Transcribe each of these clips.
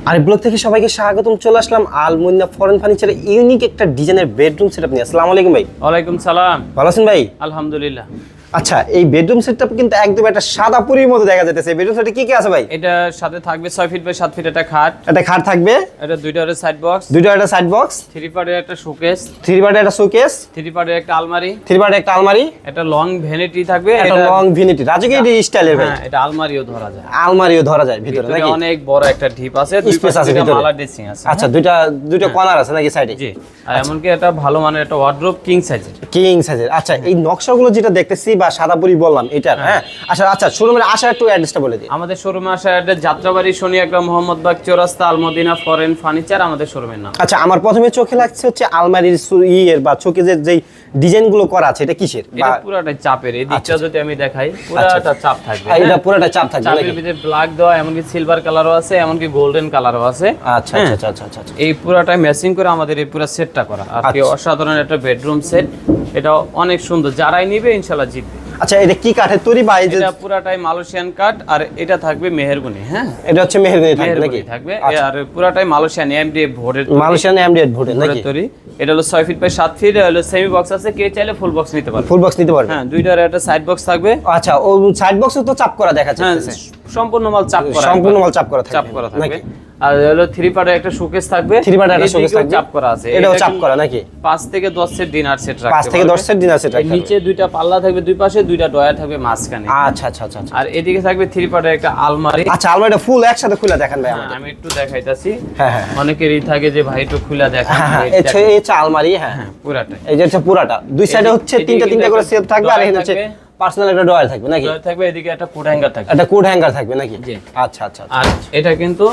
আর blog থেকে সবাইকে স্বাগতম। চলে আসলাম আলমুন্না ফরেন ফার্নিচারের ইউনিক একটা ডিজাইনের বেডরুম সেটআপ নিয়ে। আসসালামু আলাইকুম ভাই। ওয়ালাইকুম সালাম। ভালো আছেন ভাই? আলহামদুলিল্লাহ। আচ্ছা, এই বেডরুম সেটআপ কিন্তু একদম একটা সাদা পুরীর মতো দেখা যাচ্ছে। এই বেডরুম সেটে কি কি আছে ভাই? এটা সাথে থাকবে 6 ফিট বাই 7 ফিট একটা খাট, একটা খাট থাকবে, এটা দুইটা সাইড বক্স, দুইটা একটা সাইড বক্স, 3 পার্টের একটা শোকেস, 3 পার্টের একটা শোকেস, 3 পার্টের একটা আলমারি, 3 পার্টের একটা আলমারি, একটা লং ভ্যানিটি থাকবে, একটা লং ভিনিটি রাজকীয় স্টাইলের ভাই। হ্যাঁ, এটা আলমারিও ধরা যায়। আলমারিও ধরা যায় ভিতরে ভিতরে নাকি? অনেক বড় একটা ডিপ আছে, দুই স্পেস পাশে আছে দুইটা ভিতরে। মালা ড্রেসিং আছে। আচ্ছা, দুইটা কর্নার আছে নাকি সাইডে? জি। আর এমনকি একটা ভালো মানের একটা ওয়ার্ড্রোব কিং সাইজের। কিং সাইজের। আচ্ছা, এই নকশাগুলো যেটা দেখতেছি বা সাদাপুরি বললাম এটা, হ্যাঁ। আচ্ছা, শোরুমের আসার একটু অ্যাড্রেসটা বলে দিই। আমাদের শোরুমে আসা অ্যাড্রেস যাত্রাবাড়ি শনি একরা মোহাম্মদবাগ চৌরাস্তা আলমদিনা ফরেন ফার্নিচার আমাদের শোরুমের নাম। আচ্ছা, আমার প্রথমে চোখে লাগছে হচ্ছে আলমারির ইয়ের বা চোকেজের যেই ডিজাইনগুলো করা আছে, এটা কিসের? এটা পুরোটা চাপের। এই দিকটা যদি আমি দেখাই, পুরোটা চাপ থাকবে। এটা পুরোটা চাপ থাকবে চাপের নাকি? ভিতরে ব্ল্যাক দেওয়া, এমনকি সিলভার কালারও আছে, এমনকি গোল্ডেন কালারও আছে। আচ্ছা হ্যাঁ। আচ্ছা আচ্ছা আচ্ছা। এই পুরোটাই ম্যাচিং করে আমাদের এই পুরো সেটটা করা। আর কি অসাধারণ একটা বেডরুম সেট। এটা অনেক সুন্দর, যারাই নিবে ইনশাআল্লাহ জিতবে। আচ্ছা, এটা কি কাঠের তৈরি বা এই যে? এটা পুরোটাই মালয়েশিয়ান কাঠ, আর এটা থাকবে মেহেরগনি। হ্যাঁ, এটা হচ্ছে মেহেরগনি থাকবে নাকি? মেহেরগনি থাকবে। আর পুরোটাই মালয়েশিয়ান এমডিএফ বোর্ডের মালয়েশিয়ান এমডিএফ বোর্ডের নাকি? তৈরি। এটা হলো 6 ফিট বাই 7 ফিট, হলো সেমি বক্স আছে, কে চাইলে ফুল বক্স নিতে পারবে। ফুল বক্স নিতে পারবে? হ্যাঁ, দুইটার একটা সাইড বক্স থাকবে। আচ্ছা, ও সাইড বক্সও তো চাপ করা দেখা হ্যাঁ, যাচ্ছে। সম্পূর্ণ মাল চাপ করা, সম্পূর্ণ মাল চাপ করা থাকবে, চাপ করা থাকবে। নাকি? আর হলো 3 পার্টের একটা শোকেস থাকবে, 3 পার্টের একটা শোকেস এদিকেও থাকবে, চাপ করা আছে। এটাও এটা চাপ কিন্তু করা নাকি? 5 থেকে 10 সেট ডিনার সেট রাখতে 5 থেকে 10 সেট ডিনার সেট আর রাখতে নিচে দুইটা পাল্লা থাকবে, দুই পাশে দুইটা ডয়ার থাকবে মাঝখানে। আচ্ছা আচ্ছা আচ্ছা আচ্ছা। আর এদিকে থাকবে 3 পার্টের একটা আলমারি। আচ্ছা, আলমারিটা ফুল একসাথে খুলে দেখান ভাই হ্যাঁ, আমাদের। আমি একটু দেখাইতাছি। হ্যাঁ হ্যাঁ অনেকেরই থাকে যে ভাই একটু খুলে দেখান। হ্যাঁ, এই দেখেন। এই হচ্ছে আলমারি। হ্যাঁ, হ্যাঁ, পুরাটাই। এই যে হচ্ছে পুরাটা, দুই সাইডে হচ্ছে এদিকে তিনটা করে সেলফ থাকবে, আর ডয়ার এখানে হচ্ছে থাকবে। পার্সোনাল একটা ডয়ার থাকবে নাকি? ডয়ার থাকবে, এদিকে একটা কোট হ্যাঙ্গার থাকবে। একটা কোড হ্যাঙ্গার থাকবে নাকি? জি। আচ্ছা আচ্ছা আচ্ছা। আর এটা কিন্তু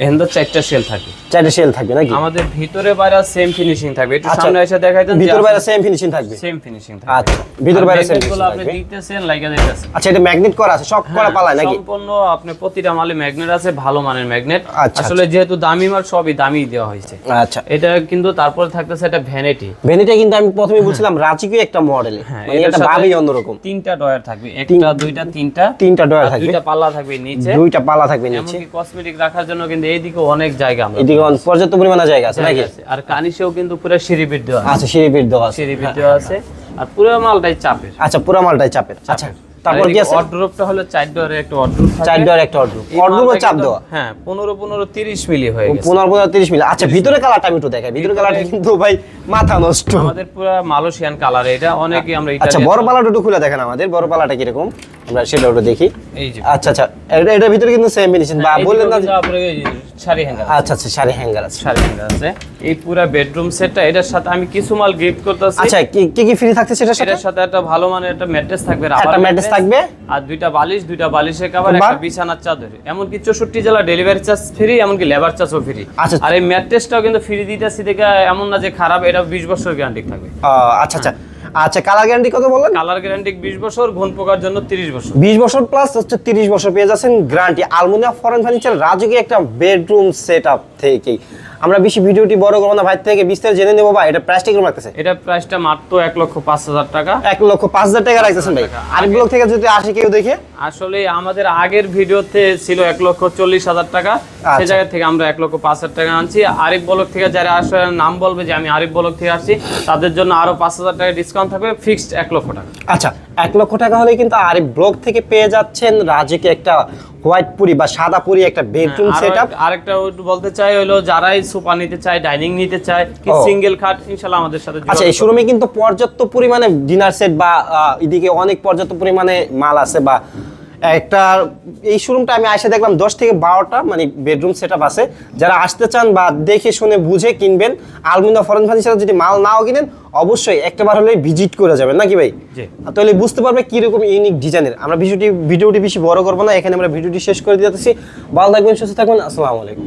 এখানে 4টা সেল থাকে। 4টে সেল থাকবে নাকি? আমাদের ভিতরে বাইরে সেম ফিনিশিং থাকবে। একটু আচ্ছা, সামনে এসে দেখাই দেন। ভিতর বাইরে সেম ফিনিশিং থাকবে? সেম ফিনিশিং থাকবে। আচ্ছা, ভিতর বাইরে সেম ম্যাগনেটগুলো ফিনিশিং আপনি থাকবে। দিতেছেন, লাইগা দিতেছেন। আচ্ছা, এটা ম্যাগনেট করা আছে, সব করা পালায় নাকি? সম্পূর্ণ আপনি প্রতিটা মালে ম্যাগনেট আছে, ভালো মানের ম্যাগনেট। আচ্ছা, আসলে যেহেতু দামি মাল, সবই দামি দেওয়া হয়েছে। আচ্ছা, এটা কিন্তু তারপরে থাকতেছে একটা ভ্যানিটি। ভ্যানিটা কিন্তু আমি প্রথমে বলছিলাম রাজকীয় একটা মডেল, হ্যাঁ, মানে এটার এটা সাথে ভাবেই অন্যরকম। 3টা ডয়ার থাকবে, একটা দুইটা তিনটা। 3টা ডয়ার আর থাকবে, দুইটা পাল্লা থাকবে নিচে। দুইটা পালা থাকবে নিচে। এমনকি কসমেটিক রাখার জন্য কিন্তু এইদিকে অনেক জায়গা আমরা এদিকে পর্যাপ্ত পরিমাণে জায়গা আছে নাকি? জায়গা আছে। আর কানিসেও কিন্তু পুরো সিঁড়ি বেড দেওয়া আছে। আচ্ছা, সিঁড়ি বেড দেওয়া আছে। সিঁড়ি বেড দেওয়া আছে, আর পুরো মালটাই চাপের। আচ্ছা, পুরো মালটাই চাপের। আচ্ছা, তারপর কি আছে? ওয়ার্ড্রোবটা হলো 4 ডয়ারের একটা ওয়ার্ড্রোব থাকে। 4 ডয়ার একটা অর্ডার, এই অর্ডারও মালটা চাপ কিন্তু- দেওয়া। হ্যাঁ, 15 30 মিলি হয়ে গেছে। 15-30 মিলি। আচ্ছা, ভিতরে কালারটা আমি একটু দেখাই। ভিতরে কালারটা কিন্তু ভাই মাথা নষ্ট। আমাদের পুরো মালয়েশিয়ান কালার এটা, অনেকেই আমরা আচ্ছা, বড় পালাটা একটু খুলে দেখেন আমাদের, বড় পালাটা কিরকম, আমরা সেটা একটু দেখি। এই যে আচ্ছা আচ্ছা, এটার ভিতরে কিন্তু সেম ফিনিশিং বা বললেন না যে? শাড়ি হ্যাঙ্গার। আচ্ছা আচ্ছা, শাড়ি হ্যাঙ্গার আছে। শাড়ি হ্যাঙ্গার আছে। এই পুরো বেডরুম সেটটা, এটার সাথে আমি কিছু মাল গিফট করতেছি। আচ্ছা, কি কি ফ্রি থাকছে সেটার সাথে? এটার সাথে একটা ভালো মানের একটা ম্যাট্রেস থাকবে, একটা রাবার ম্যাট্রেস থাকবে, আর দুইটা বালিশের কভার, বাহ। একটা বিছানার চাদর, এমনকি 64 জেলা ডেলিভারি চার্জ ফ্রি, এমনকি লেবার চার্জও ফ্রি। আচ্ছা। আর এই ম্যাট্রেসটাও কিন্তু ফ্রি দিতেছি দেখে এমন না যে খারাপ, এটা 20 বছর গ্যারান্টি থাকবে। আচ্ছা আচ্ছা আচ্ছা। কালার গ্যারান্টি কত বললেন? কালার গ্যারান্টি 20 বছর, ঘন পোকার জন্য 30 বছর। 20 বছর প্লাস হচ্ছে 30 বছর পেয়ে যাচ্ছেন গ্যারান্টি আলমুনিয়া ফরেন ফার্নিচার রাজকীয় একটা বেডরুম সেটআপ থেকে। আমরা বেশি ভিডিওটি বড় করব না, ভাই থেকে বিস্তারিত জেনে নেব। ভাই, এটা প্রাইসটা কিরকম রাখতেছে? এটা প্রাইসটা মাত্র 1,05,000 টাকা। 1,05,000 টাকা রাখতেছেন ভাই। আরেক ব্লগ থেকে যদি আসে কেউ দেখে? আসলে আমাদের আগের ভিডিওতে ছিল 1,40,000 টাকা, সেই আচ্ছা। জায়গা থেকে আমরা 1,05,000 টাকা আনছি। আরিফ ব্লগ থেকে যারা আসলে নাম বলবে যে আমি আরিফ ব্লগ থেকে আসছি, তাদের জন্য আরো 5,000 টাকা ডিসকাউন্ট থাকবে, ফিক্সড 1,00,000 টাকা। আচ্ছা, 1,00,000 টাকা হলে কিন্তু আরিফ ব্লগ থেকে পেয়ে যাচ্ছেন রাজকীয় একটা হোয়াইট পুরি বা সাদা পুরি একটা বেডরুম সেটআপ। আরেকটা একটু বলতে চাই হলো, যারাই সোফা নিতে চায়, ডাইনিং নিতে চায়, কি ও। সিঙ্গেল খাট, ইনশাআল্লাহ আমাদের সাথে আচ্ছা, এই শোরুমে কিন্তু পর্যাপ্ত পরিমাণে ডিনার সেট বা এদিকে অনেক পর্যাপ্ত পরিমাণে মাল আছে বা একটা এই শোরুমটা আমি এসে দেখলাম 10 থেকে 12টা মানে বেডরুম সেটআপ আছে। যারা আসতে চান বা দেখে শুনে বুঝে কিনবেন, আলমুনিয়া ফরেন ফার্নিচার যদি মাল নাও কিনেন, অবশ্যই একটাবার হলে ভিজিট করে যাবেন নাকি ভাই? জি। তাহলে বুঝতে পারবে কিরকম ইউনিক ডিজাইনের। আমরা ভিডিওটি বেশি বড় করবো না, এখানে আমরা ভিডিওটি শেষ করে দিতেছি। ভালো থাকবেন, সুস্থ থাকবেন, আসসালামু আলাইকুম।